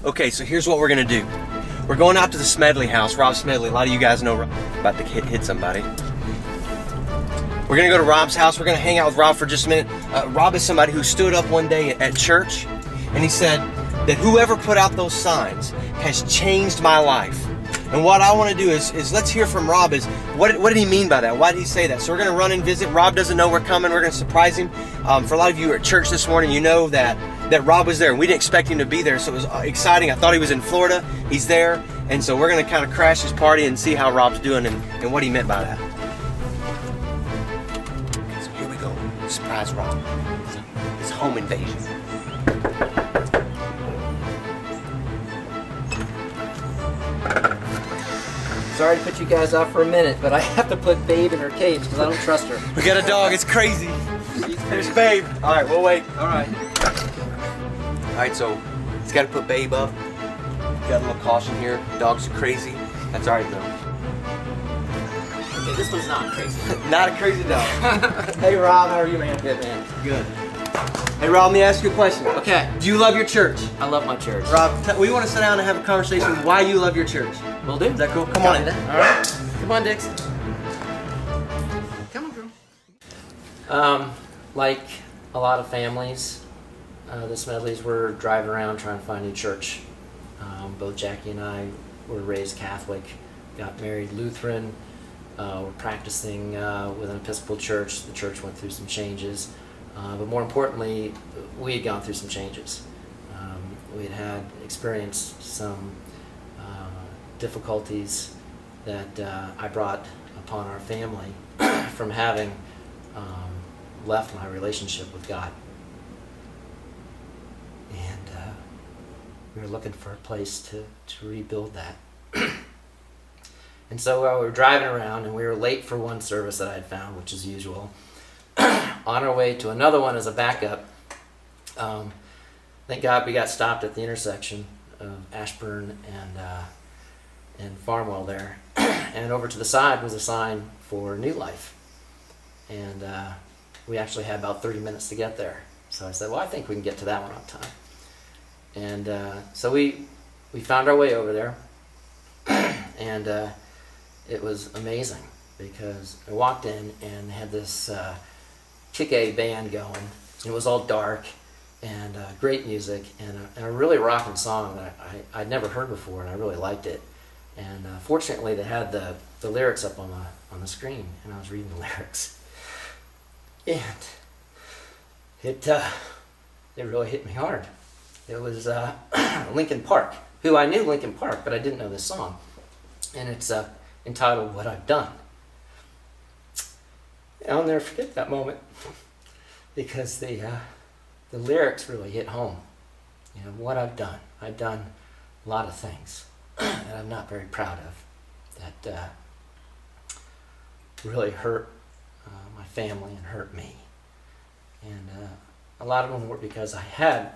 Okay, so here's what we're gonna do. We're going out to the Smedley house, Rob Smedley. A lot of you guys know Rob, about to hit somebody. We're gonna go to Rob's house. We're gonna hang out with Rob for just a minute. Rob is somebody who stood up one day at church and he said that whoever put out those signs has changed my life. And what I want to do is let's hear from Rob. Is what did he mean by that? Why did he say that? So we're going to run and visit. Rob doesn't know we're coming. We're going to surprise him. For a lot of you who are at church this morning, you know that Rob was there, and we didn't expect him to be there, so it was exciting. I thought he was in Florida. He's there, and so we're going to kind of crash his party and see how Rob's doing and what he meant by that. Okay, so here we go. Surprise Rob. It's a home invasion. Sorry to put you guys off for a minute, but I have to put Babe in her cage because I don't trust her. We got a dog. It's crazy. There's Babe. All right, we'll wait. All right. All right, so he's got to put Babe up. Got a little caution here. Dogs are crazy. That's all right, though. Okay, this one's not crazy. Not a crazy dog. Hey, Rob, how are you, man? Good, man. Good. Hey, Rob, let me ask you a question. Okay. Do you love your church? I love my church. Rob, we want to sit down and have a conversation why you love your church. Will do. Is that cool? Come on in. All right. Come on, Dix. Come on, girl. Like a lot of families, the Smedleys were driving around trying to find a new church. Both Jackie and I were raised Catholic, got married Lutheran, were practicing with an Episcopal church. The church went through some changes. But more importantly, we had gone through some changes. We had experienced some difficulties that I brought upon our family from having left my relationship with God. And we were looking for a place to rebuild that. And so we were driving around, and we were late for one service that I had found, which is usual. On our way to another one as a backup, thank God we got stopped at the intersection of Ashburn and Farmwell there, and over to the side was a sign for New Life, and we actually had about 30 minutes to get there. So I said, well, I think we can get to that one on time. And so we found our way over there, and it was amazing because I walked in and had this kick-A band going. It was all dark and great music and a really rocking song that I'd never heard before, and I really liked it. And fortunately, they had the lyrics up on the screen, and I was reading the lyrics, and it really hit me hard. It was Linkin Park, who I knew Linkin Park, but I didn't know this song, and it's entitled "What I've Done." And I'll never forget that moment because the lyrics really hit home. You know, what I've done. I've done a lot of things that I'm not very proud of, that really hurt my family and hurt me. And a lot of them were because I had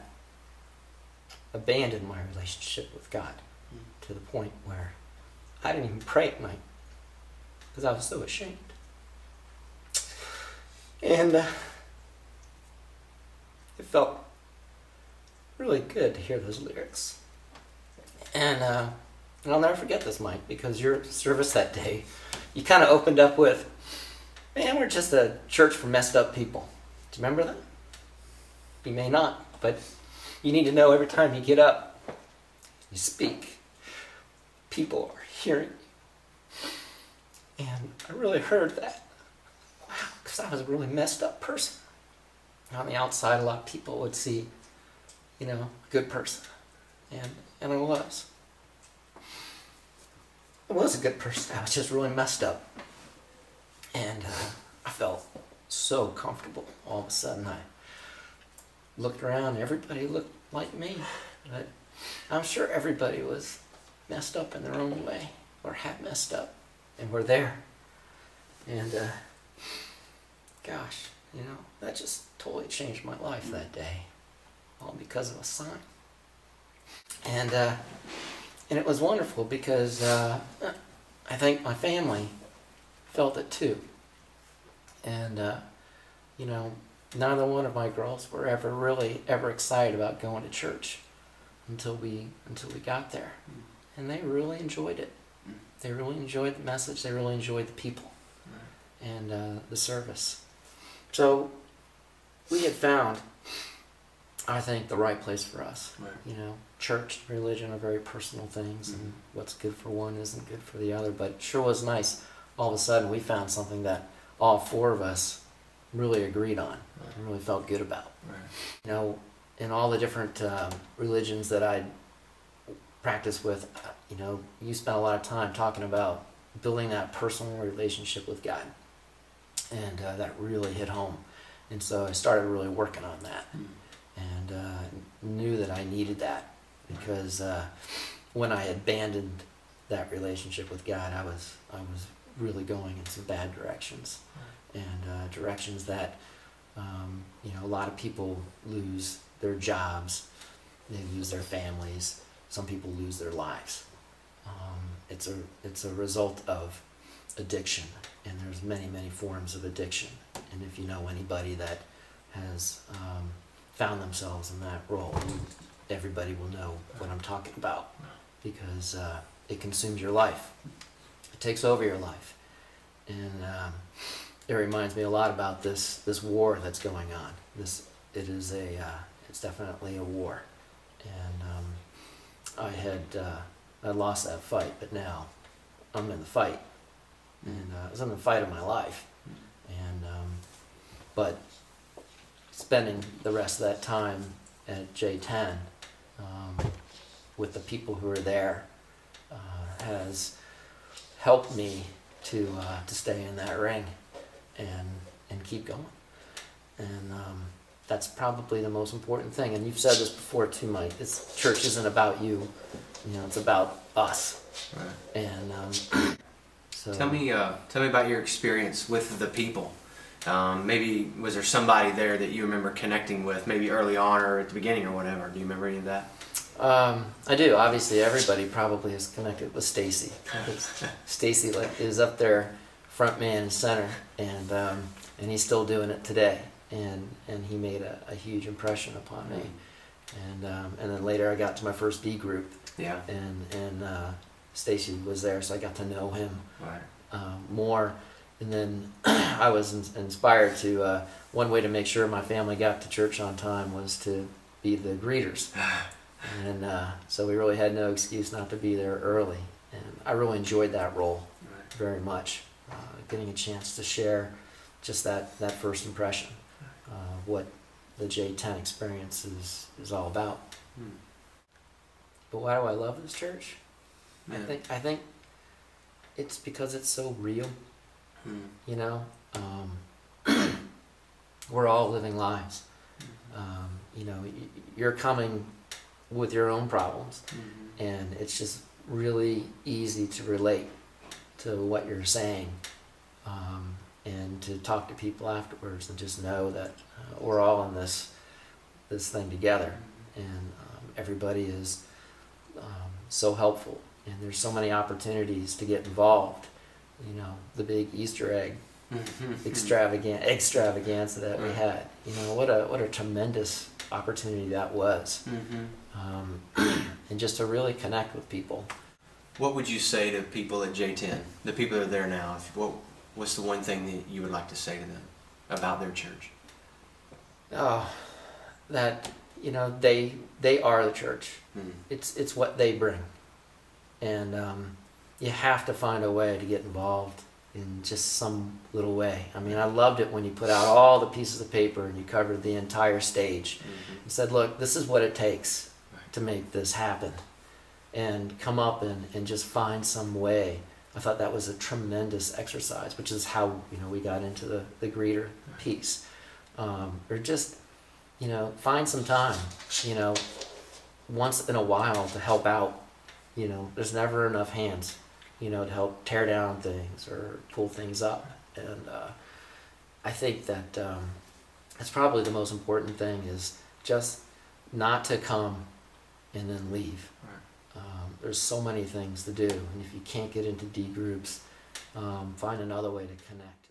abandoned my relationship with God to the point where I didn't even pray at night because I was so ashamed. And it felt really good to hear those lyrics. And I'll never forget this, Mike, because your service that day, you kind of opened up with, man, we're just a church for messed up people. Do you remember that? You may not, but you need to know every time you get up, you speak, people are hearing you. And I really heard that. Wow, because I was a really messed up person. On the outside, a lot of people would see, you know, a good person. And I was. I was a good person. I was just really messed up. And I felt so comfortable. All of a sudden, I looked around. Everybody looked like me. But I'm sure everybody was messed up in their own way, or had messed up, and were there. And gosh, you know, that just totally changed my life that day, all because of a sign. And it was wonderful because I think my family felt it too. And you know, neither one of my girls were ever excited about going to church. until we got there, and they really enjoyed it. They really enjoyed the message. They really enjoyed the people and the service. So we had found, I think, the right place for us. Right. You know, church, religion are very personal things, and what's good for one isn't good for the other. But it sure was nice. All of a sudden, we found something that all four of us really agreed on and really felt good about. Right. You know, in all the different religions that I practiced with, you know, you spent a lot of time talking about building that personal relationship with God, and that really hit home. And so I started really working on that, and knew that I needed that, because when I abandoned that relationship with God, I was really going in some bad directions, and directions that you know, a lot of people lose their jobs, they lose their families, some people lose their lives. It's a result of addiction, and there's many forms of addiction. And if you know anybody that has found themselves in that role, everybody will know what I'm talking about, because it consumes your life. It takes over your life. And it reminds me a lot about this war that's going on. It's definitely a war. And I lost that fight, but now I'm in the fight. And I was in the fight of my life. And but spending the rest of that time at J10 with the people who are there has helped me to stay in that ring and keep going. And that's probably the most important thing. And you've said this before too, Mike. This church isn't about you. You know, it's about us. Right. And so tell me about your experience with the people. Maybe was there somebody there that you remember connecting with, maybe early on or at the beginning or whatever? Do you remember any of that? I do. Obviously, everybody probably is connected with Stacy. Stacy is up there, front man and center, and he's still doing it today. And he made a huge impression upon me. And then later I got to my first B group. Yeah. And Stacy was there, so I got to know him more. And then I was inspired to, one way to make sure my family got to church on time was to be the greeters. And so we really had no excuse not to be there early. And I really enjoyed that role very much, getting a chance to share just that first impression of what the J10 experience is all about. But why do I love this church? I think it's because it's so real. You know, we're all living lives. You know, you're coming with your own problems, and it's just really easy to relate to what you're saying, and to talk to people afterwards and just know that we're all in this thing together, and everybody is so helpful, and there's so many opportunities to get involved. You know, the big Easter egg extravaganza that we had. You know, what a tremendous opportunity that was. And just to really connect with people. What would you say to people at J10, the people that are there now? What's the one thing that you would like to say to them about their church? Oh, that, you know, they are the church. It's what they bring. And you have to find a way to get involved in just some little way. I mean, I loved it when you put out all the pieces of paper and you covered the entire stage and said, look, this is what it takes to make this happen. And come up and just find some way. I thought that was a tremendous exercise, which is how, you know, we got into the greeter piece. Or just, you know, find some time, you know, once in a while to help out. You know, there's never enough hands, you know, to help tear down things or pull things up. And I think that that's probably the most important thing, is just not to come and then leave. There's so many things to do, and if you can't get into D groups, find another way to connect.